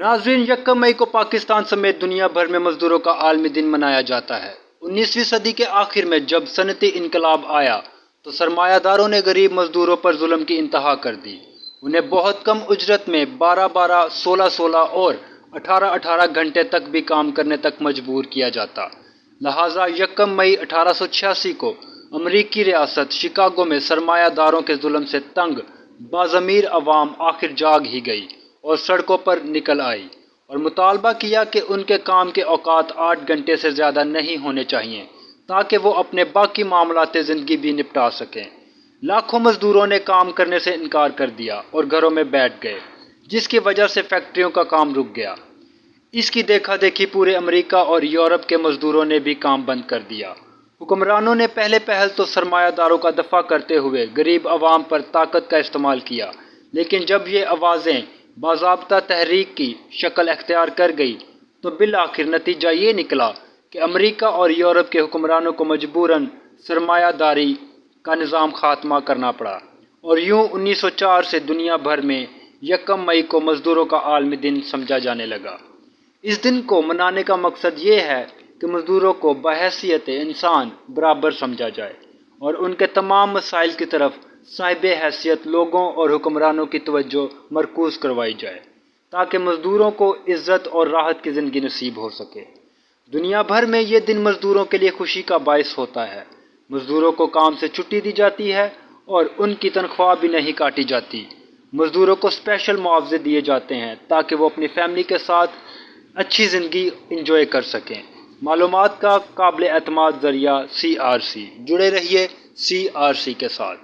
ناظرین، 1 مئی کو پاکستان سمیت دنیا بھر میں مزدوروں کا عالمی دن منایا جاتا ہے۔ 19ویں صدی کے آخر میں جب صنعتی انقلاب آیا تو سرمایہ داروں نے غریب مزدوروں پر ظلم کی انتہا کر دی۔ انہیں بہت کم اجرت میں 12 16 اور 18 گھنٹے تک بھی کام کرنے تک مجبور کیا جاتا۔ لہٰذا 1 مئی 1886 کو امریکی ریاست شکاگو میں سرمایہ داروں کے ظلم سے تنگ باضمیر عوام آخر جاگ ہی گئی اور سڑکوں پر نکل آئی اور مطالبہ کیا کہ ان کے کام کے اوقات 8 گھنٹے سے زیادہ نہیں ہونے چاہیے تاکہ وہ اپنے باقی معاملات زندگی بھی نپٹا سکیں۔ لاکھوں مزدوروں نے کام کرنے سے انکار کر دیا اور گھروں میں بیٹھ گئے، جس کی وجہ سے فیکٹریوں کا کام رک گیا۔ اس کی دیکھا دیکھی پورے امریکہ اور یورپ کے مزدوروں نے بھی کام بند کر دیا۔ حکمرانوں نے پہل تو سرمایہ داروں کا دفاع کرتے ہوئے غریب عوام پر طاقت کا استعمال کیا، لیکن جب یہ آوازیں باضابطہ تحریک کی شکل اختیار کر گئی تو بالآخر نتیجہ یہ نکلا کہ امریکہ اور یورپ کے حکمرانوں کو مجبوراً سرمایہ داری کا نظام خاتمہ کرنا پڑا، اور یوں 1904 سے دنیا بھر میں 1 مئی کو مزدوروں کا عالمی دن سمجھا جانے لگا۔ اس دن کو منانے کا مقصد یہ ہے کہ مزدوروں کو بحیثیت انسان برابر سمجھا جائے اور ان کے تمام مسائل کی طرف صاحب حیثیت لوگوں اور حکمرانوں کی توجہ مرکوز کروائی جائے تاکہ مزدوروں کو عزت اور راحت کی زندگی نصیب ہو سکے۔ دنیا بھر میں یہ دن مزدوروں کے لیے خوشی کا باعث ہوتا ہے۔ مزدوروں کو کام سے چھٹی دی جاتی ہے اور ان کی تنخواہ بھی نہیں کاٹی جاتی۔ مزدوروں کو اسپیشل معاوضے دیے جاتے ہیں تاکہ وہ اپنی فیملی کے ساتھ اچھی زندگی انجوائے کر سکیں۔ معلومات کا قابل اعتماد ذریعہ CRC۔ جڑے رہیے CRC کے ساتھ۔